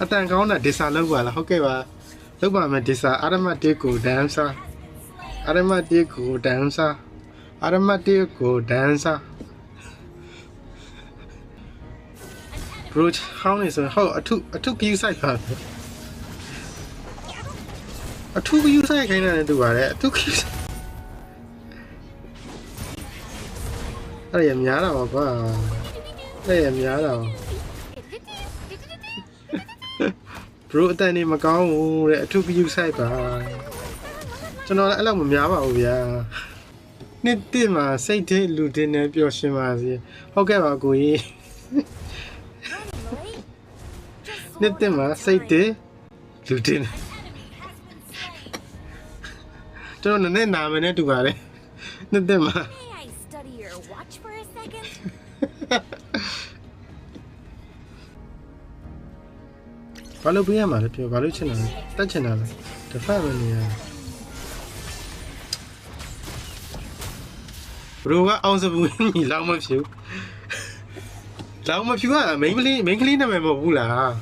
အတန်ကောင်းတာဒီစာလောက်ပါလားဟုတ်ကဲ့ပါလောက်ပါမယ်ဒီစာအာရမတေကိုဒန်ဆာအာရမတေကိုဒန်ဆာအာရမတေကိုဒန်ဆာဘရိုချ်ဟောင်းနေဆိုဟုတ်အထုကယူဆိုင်ပါအထုကယူဆိုင်ခိုင်းတယ်တူပါတယ်အထုကယူဆိုင်အဲ့ရများတာပါကွာအဲ့ရများတာဘရိုအတန်နေမကောင်းဘူးတဲ့အထုကယူဆိုင်ပါကျွန်တော်လည်းအဲ့လောက်မများပါဘူးဗျာနှစ်တိမှာစိတ်သေးလူတင်နေပျော်ရွှင်ပါစေဟုတ်ကဲ့ပါကိုကြီးနှစ်တိမှာစိတ်သေးလူတင်ကျွန်တော်နဲ့နာမည်နဲ့တူပါတယ်နှစ်တိမှာဘာလို့ပြရမှာလဲပြောဘာလို့ချင်တာလဲတက်ချင်တာလဲတစ်ဖက်မနေရဘရိုကအောင်စပူညီလောက်မဖြူလောက်မဖြူကမိန်းကလေးနာမည်မဟုတ်ဘူးလား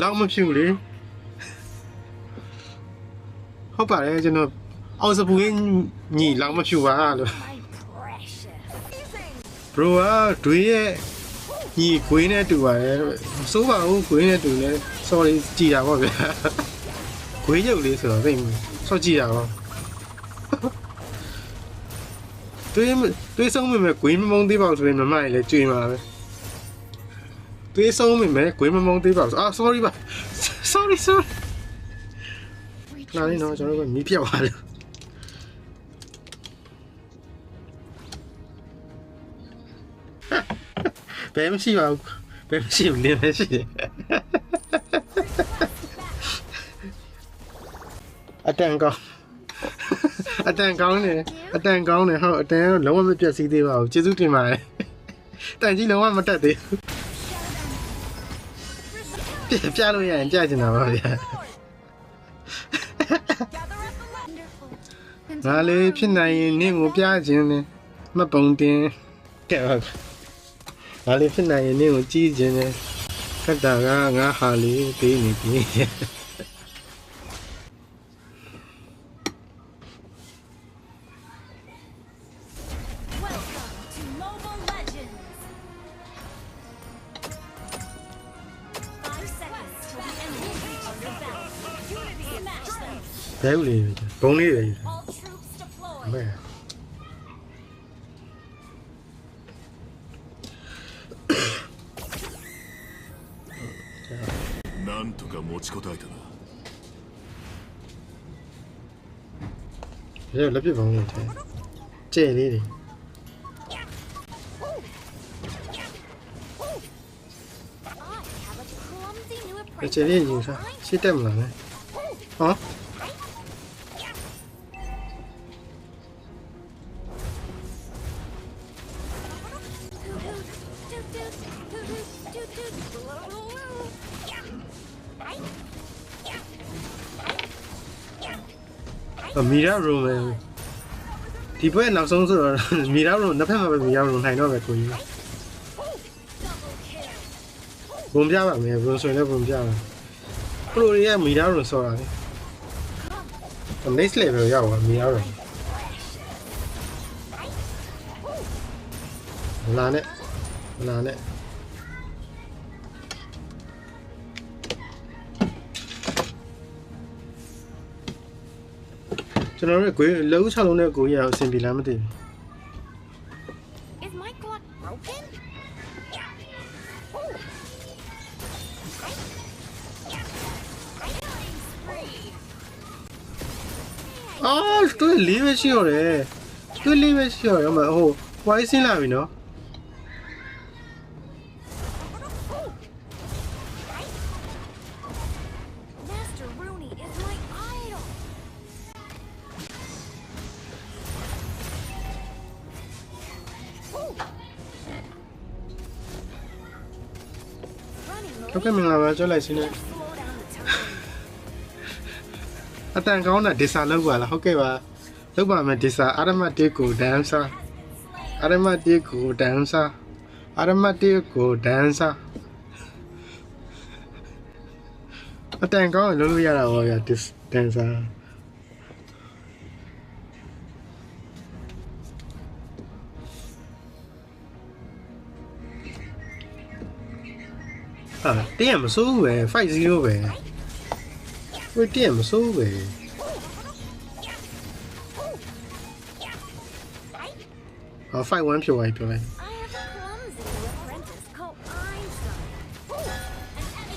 လောက်မဖြူလေဟုတ်ပါတယ်ကျွန်တော်အောင်စပူညီလောက်မဖြူပါလို့ဘရိုကတွေးရဲ့ညီခွေးနဲ့တူပါတယ်စိုးပါဘူးခွေးနဲ့တူလဲ sorry ကြည်တာပေါ့ဗျာခွေးရုပ်လေးဆိုတော့သိဆော့ကြည့်တာပေါ့တွေးဆုံးမိမယ်ခွေးမမုံသေးပါဘူးဆိုရင်မမကြီးလည်းကြွေမှာပဲတွေးဆုံးမိမယ်ခွေးမမုံသေးပါဘူးအာ sorry ပါ sorry လာနေတော့ကျွန်တော်ကမီးပြတ်သွားတယ်ဘယ်မရှိပါဘူးဘယ်မရှိဘူးလင်းမရှိတယ်အတန်ကောင်းနေဟုတ်အတန်လုံးဝမပြတ်စည်းသေးပါဘူးကျေးဇူးတင်ပါတယ်တန်ကြီးလုံးဝမတက်သေးဘူးပြလို့ရရင်ကြာကျင်တာပါဗျာငါလေးဖြစ်နိုင်ရင်နင့်ကိုပြခြင်းနဲ့မပုံတင်ကဲပါငါလေးဖြစ်နိုင်ရင်နင့်ကိုကြည့်ခြင်းနဲ့ခက်တာကငါဟာလေးပေးနေပြီဘယ်လိုလဲဘုံလေးလေမဲなんとか持ちこたえたな。လက်ပြပုံးလေးထဲကျဲလေးတွေကျဲလေးယူစားရှစ်တက်မလားလဲဟောမီရာရိုမဲဒီဘက်နောက်ဆုံးဆိုတော့မီရာရိုနှစ်ဖက်မှာပဲမီရာရိုနိုင်တော့ပဲကိုကြီးဘုံပြပါမယ်ဘုံဆိုရင်လည်းဘုံပြပါပရိုရဲ့မီရာရိုဆော်တာလေ next level ရောက်သွားမီရာရိုလာနဲ့ကျွန်တော်တို့ကိုလုံး6လုံးနဲ့ကိုကြီးရအောင်အဆင်ပြေလားမသိဘူးအော်တွေ့လေးပဲရှိရတယ်မဟုတ်ဝိုင်းစင်းလာပြီနော်ဟုတ်ကဲ့မင်္ဂလာပါကြွလိုက်စင်းနဲ့အတန်ကောင်းတာဒီစာလောက်ပါလားဟုတ်ကဲ့ပါလောက်ပါမယ်ဒီစာအာရမတေကိုဒန်ဆာအာရမတေကိုဒန်ဆာ အတန်ကောင်းလုံးလို့ရတာပေါ့ဗျာ dispenser ဟာတင်းရမစိုးဘူးပဲ5-0ပဲဝေးတင်းရမစိုးဘူးပဲဟာ5-1ဖြစ်သွားပြီပြောလိုက်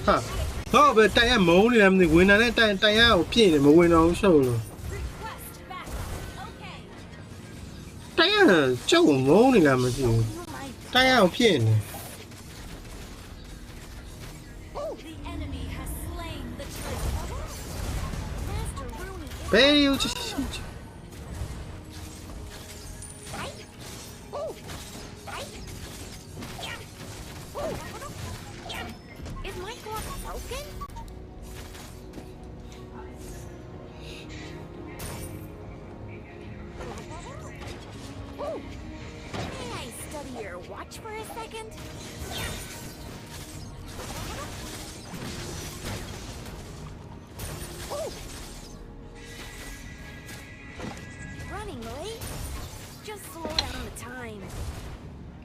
ဟာဟုတ်ပဲတိုင်ရမုန်းနေတယ်မသိဝင်တာနဲ့တိုင်ရကိုပြည့်နေမဝင်တော့ဘူးရှုပ်လို့တိုင်ရကြောက်မုန်းနေလားမသိဘူးတိုင်ရကိုပြည့်နေဘယ်ယူချစ် Is my clock broken? May I study your watch for a second? Running late? Just slow down the time.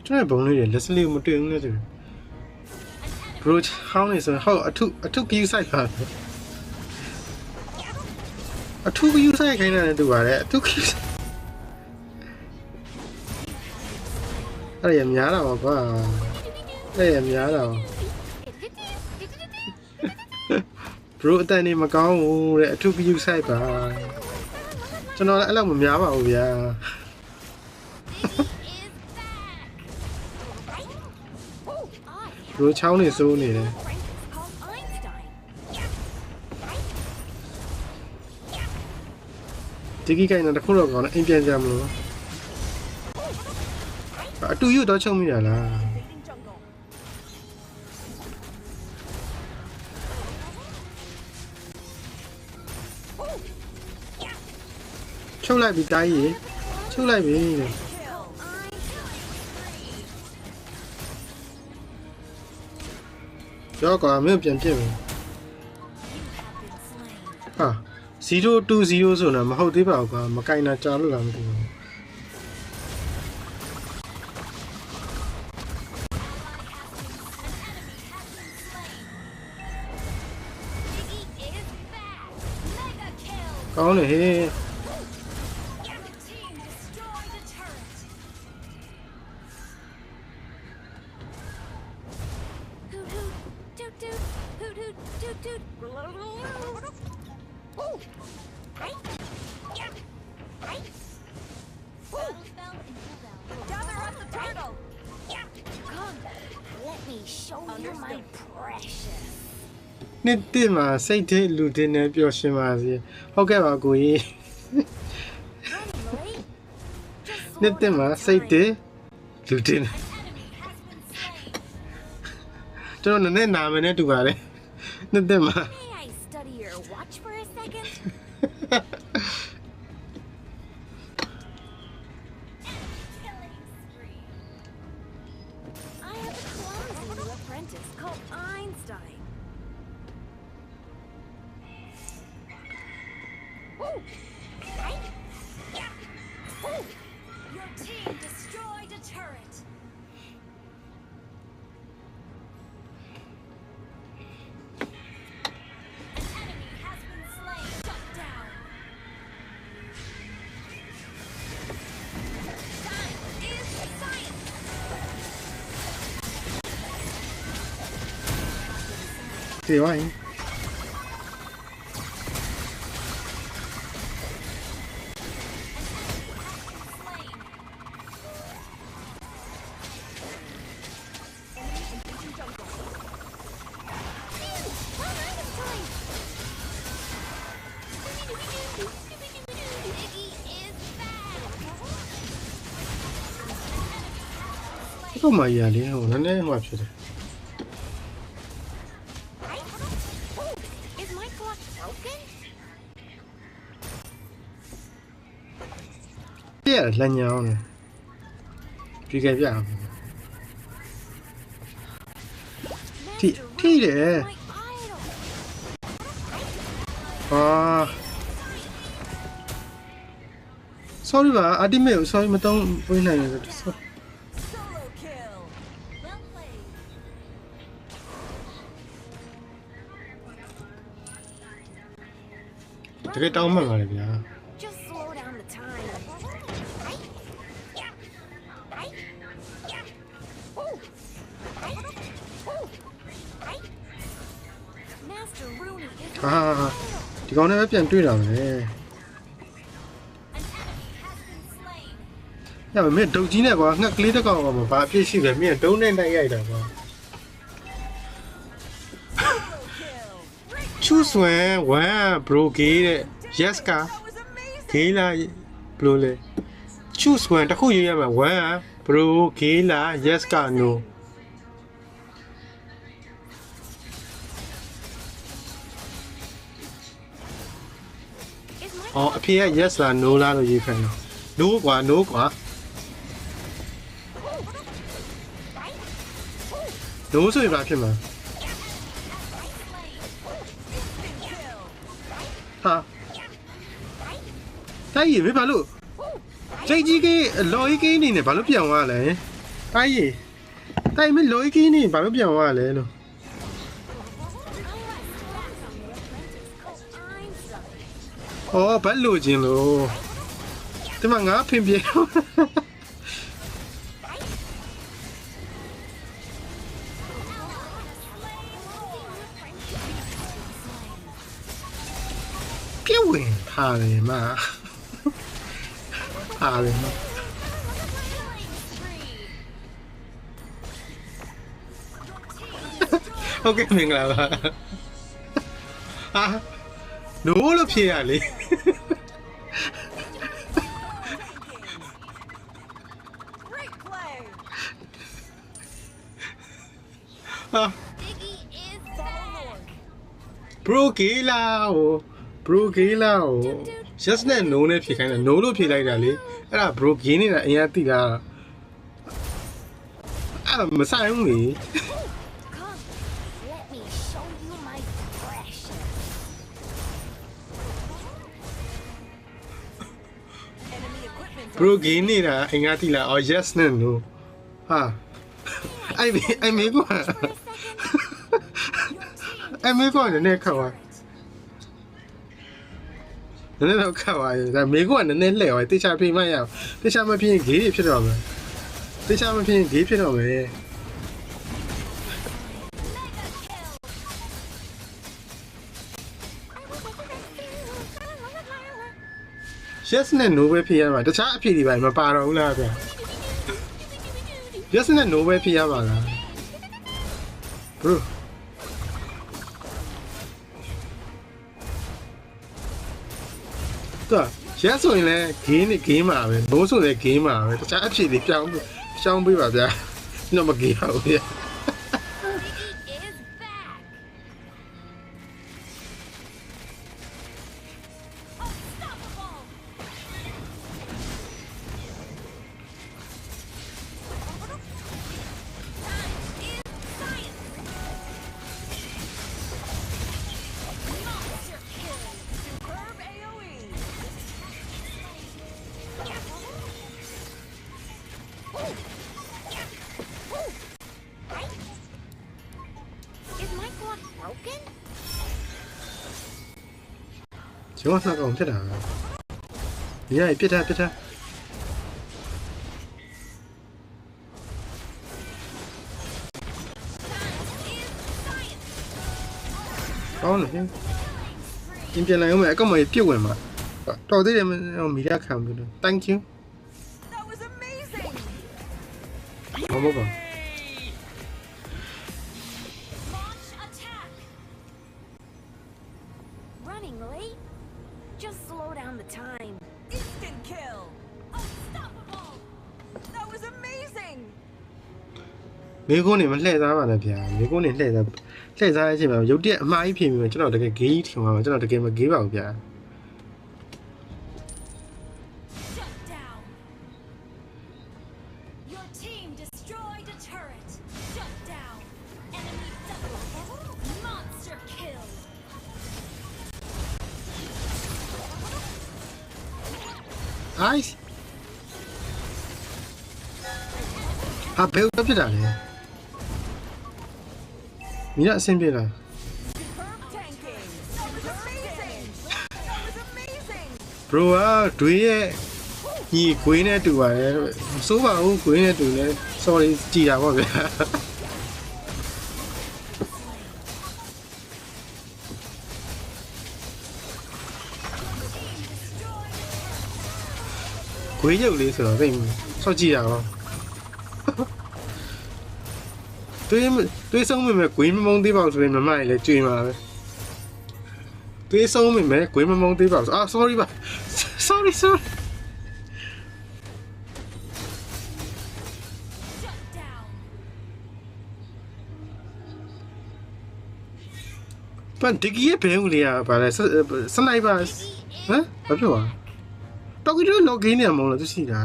ကျွန်တော်ဘုံလေးတွေလက်စလေးကိုမတွေ့ဘူးနဲ့တူ bro ဟောင်းနေဆိုရင်ဟုတ်အထုကယူဆိုင်ပါအထုကယူဆိုင်ခိုင်းတာနဲ့တူပါတယ်အထုကယူအဲ့ရများတာပါကွာအဲ့ရများတာ bro အတန်နေမကောင်းဘူးတဲ့အထုကယူဆိုင်ပါကျွန်တော်လည်းအဲ့လောက်မများပါဘူးဗျာ bro ချောင်းနေစိုးနေတယ်ဒီကိကိုင်းတော့တခုတော့ကောင်းတယ်အိမ်ပြန်ကြမလို့အတူယူတော့ချုံမိရလားချုပ်လိုက်ပြီတိုင်းရေချုပ်လိုက်ပြီကြောက်ကွာမင်းပြန်ပြစ်မယ်ဟာ0-2-0ဆိုတော့မဟုတ်သေးပါဘူးကွာမကင်တာကြာလို့လားမသိဘူး ကောင်းလေဟေး Gather up the turtle. Come, let me show you my precious. နှစ်တည်းမှာစိတ်ထဲလူတင်နေပျော်ရွှင်ပါစေဟုတ်ကဲ့ပါကိုကြီး နှစ်တည်းမှာစိတ်ထဲလူတင်ကျွန်တော်နဲ့နာမည်နဲ့တူပါတယ်နှစ်တည်းမှာ May I study your watch for a second? I have a clumsy new apprentice called Einstein. Your team destroyed a turret. An enemy has been slain. Shut down. Time is science. ဒီဝိုင်း တော့မရလေဟိုနည်းနည်းဟိုဖြစ်တယ် Is my clock broken? ပြရလက်ညောင်းတယ်ဒီကပြအောင်ထိတယ် My idol. sorry ပါ ultimate ကို sorry မသုံးပေးနိုင်ဘူး Solo kill. Well played. တကယ်တောင်းမှန်ပါလေဗျာ Just slow down the time. Master Rooney is ဒီကောင်နဲ့ပဲပြန်တွေ့တာပဲ an enemy has been slain. ညမင်းဒုတ်ကြီးနဲ့ကွာငှက်ကလေးတစ်ကောင်ကမှဘာအဖြစ်ရှိလဲမင်းဒုံးနဲ့တိုက်ရိုက်တာကွာ choose one bro gay တဲ့ yes က That was amazing. gay လားဘယ်လိုလဲ choose one တစ်ခုရွေးရမှာ one bro gay လား yes က no Is my အော်အဖေက yes လား no လားလို့ရေးခိုင်းတော့ no ကွာ no ကွာ no ဆိုရင်ဘာဖြစ်မှာဟာတိုက်ရမင်းဘာလို့စိတ်ကြီးကြီးလော်ကြီးကြီးနေနဲ့ဘာလို့ပြောင်းသွားလဲတိုက်ရတိုက်မင်းလော်ကြီးကြီးနေဘာလို့ပြောင်းသွားလဲလို့ I'm sorry. ဩဘတ်လို့ခြင်းလို့ဒီမှာငါဖင်ပြေပြေဝင်ပါလေမပါလေမဟုတ်ကဲ့မင်္ဂလာပါဟာနိုးလို့ဖြေရလေ Great play. ဟာ Diggy is back. bro ကေးလာဟို bro ကေးလာဟို just နဲ့ no နဲ့ဖြေခိုင်းတာ no လို့ဖြေလိုက်တာလေအဲ့ဒါ bro ကေးနေတာအရင်ကသိတာအဲ့မဆိုင်ဘူးလေ Come, let me show you my precious. Enemy equipment. bro ကေးနေတာအရင်ကသိလားအော် yes နဲ့ no ဟာအဲ့မေကွာ For a second, your team အဲ့မေကွာနည်းနည်းခက်သွားနည်းနည်းတော့ခက်သွားတယ်ဒါမေကွာနည်းနည်းလှည့်သွားတေချာပြင်မရအောင်တေချာမပြင်ဂေးဖြစ်တော့မယ်တေချာမပြင်ဂေးဖြစ်တော့မယ် yes နဲ့ no ပဲဖြစ်ရမှာတခြားအဖြစ်တွေပါမပါတော့ဘူးလားဗျာ yes နဲ့ no ပဲဖြစ်ရပါလား bro တော့ yes ဆိုရင်လည်း game နဲ့ game ပါပဲ no ဆိုလည်း game ပါပဲတခြားအဖြစ်တွေပြောင်းရှောင်းပေးပါဗျာတော့မ game ပါဘူးဗျာ Diggy is back. Unstoppable. Time is science. Monster kill. Superb AoE. Is my quad broken? ကျောင်းစားကောင်ဖြစ်တာညရပြစ်တာကောင်းတယ်ပြင်ပြန်လိုက်အောင်မယ်အကောက်မပြစ်ဝင်မှာတော်သေးတယ်မီဒီယာခံပြီးတော့ thank you That was amazing. ဘာမပါ Launch attack. Running late? Just slow down the time. Instant kill. Unstoppable. That was amazing. မိကုန်းနေမလှည့်သားပါနဲ့ဗျာမိကုန်းနေလှည့်သားအချိန်မှာရုပ်တရက်အမှားကြီးဖြစ်ပြီးကျွန်တော်တကယ်ဂေးထင်ပါမှာကျွန်တော်တကယ်မဂေးပါဘူးဗျာ Shut down. Your team destroyed a turret. Shut down. Enemy double. Monster kill. ice ဟာဘယ်လိုဖြစ်တာလဲမင်းအဆင်ပြေလား Tanking. That was amazing. That was amazing. bro ကတွေးရဲ့ညီခွေးနဲ့တူပါတယ်မစိုးပါဘူးခွေးနဲ့တူလဲ sorry ကြည်တာပေါ့ဗျာခွေးရုပ်လေးဆိုတော့သိစောက်ကြည့်တာပေါ့တွေးဆုံးမိမယ်ခွေးမမုံသေးပါဘူးဆိုရင်မမလည်းကြွေမှာပဲတွေးဆုံးမိမယ်ခွေးမမုံသေးပါဘူးsorry ပါ sorry Shut down. ပန်ဒီကီရဲ့ဘဲဦးလေးကဘာလဲစနိုက်ပါဟမ်ဘာဖြစ်သွားတော့ကြီးတော့ login နေမှာမဟုတ်လားသူရှိတာ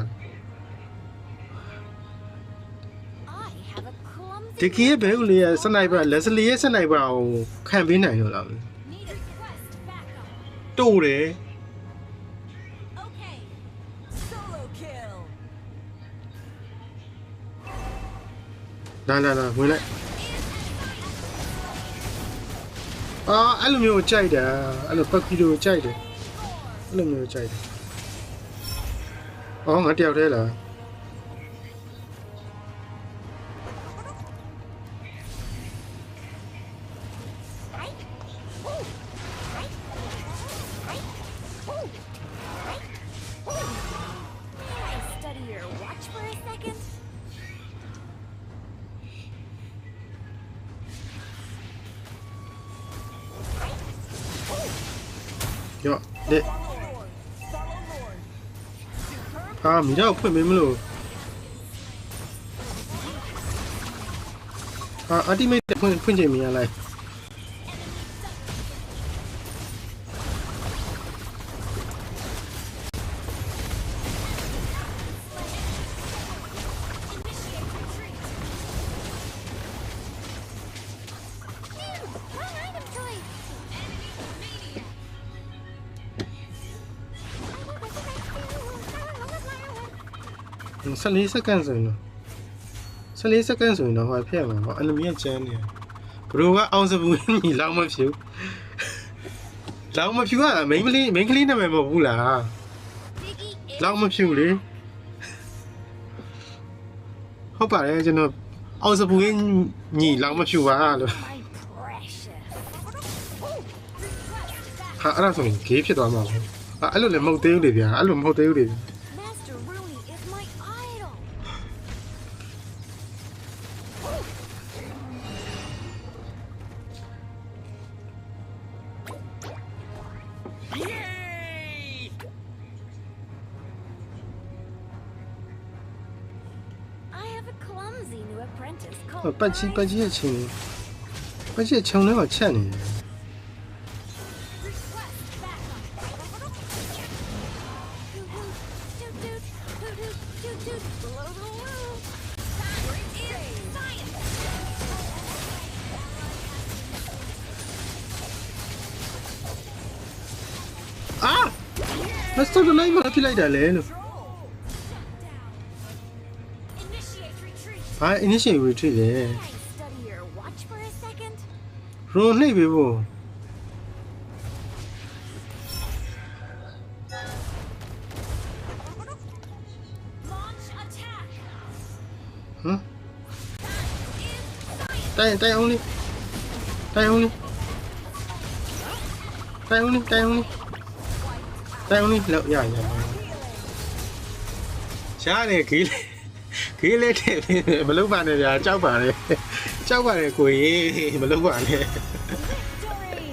I have a clumsy. ဒီကီရဲ့ဘဲဦးလေးကစနိုက်ပါလက်စလီရဲ့စနိုက်ပါကိုခံပေးနိုင်ရောလား Need a quest backup. တိုးတယ် Okay. Solo kill. လာဝင်လိုက်အဲ့လိုမျိုးကြိုက်တာအဲ့လိုပတ်ကီလိုကြိုက်တယ်အဲ့လိုမျိုးကြိုက်တယ်ငါတယောက်တည်းလား May I study your watch for a second? ရော့လက် Follow Lord. Follow Lord. မိတော့ဖွင့်မင်းမလို့ultimate ဖွင့်ချိန်မရလိုက် Wrong item choice. 14စက္ကန့်ဆိုရင်တော့14စက္ကန့်ဆိုရင်တော့ဟိုဖျက်မှာပေါ့ enemy ကကျန်းနေဘရိုကအောင်စပူညီလောက်မဖြူလောက်မဖြူကမိန်းကလေးနာမည်မဟုတ်ဘူးလား Diggy is လောက်မဖြူလေဟုတ်ပါတယ်ကျွန်တော်အောင်စပူညီလောက်မဖြူပါလို့ my precious. Request backup. ဟာအဲ့ဒါဆိုရင်ဂေးဖြစ်သွားမှာပေါ့အဲ့လိုလည်းမဟုတ်သေးဘူးလေဗျာအဲ့လိုမဟုတ်သေးဘူးလေ Master Rooney is my idol. I have a clumsy new apprentice ပတ် called ကြီးရဲ့ချင်းပတ်ကြီးချုံထဲမှာချက်နေတယ် Request backup. Toot toot, toot toot, toot toot, below the loop. Science is science. မစတော့လိုက်မဖြစ်လိုက်တာလေလို့ Shut down. Initiate retreat. ဘာ initiate retreat လဲ Can I study your watch for a second? ရုံနှိပ်ပေးဖို့ Launch attack. ဟမ် Science is science. တိုင်အောင်လေးတိုင်အောင်လေးလောက်ရရှားတယ်ခေးလေးတဲ့မလုပ်ပါနဲ့ဗျာကြောက်ပါနဲ့ကိုကြီးမလုပ်ပါနဲ့ Victory.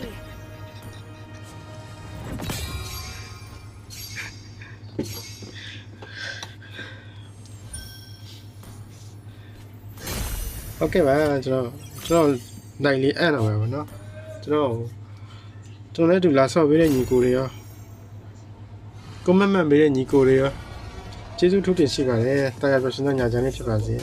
โอเคပါကျွန်တော်နိုင်လေးအံ့တော့ပဲဗောနော်ကျွန်တော်လည်းတူလာဆော့ပေးတဲ့ညီကိုတွေရောကွန်မန့်ပေးတဲ့ညီကိုတွေရောကျေးဇူးထူးတင်ရှိပါတယ်တာယာပရှင်တို့ညာချမ်းလေးဖြစ်ပါစေ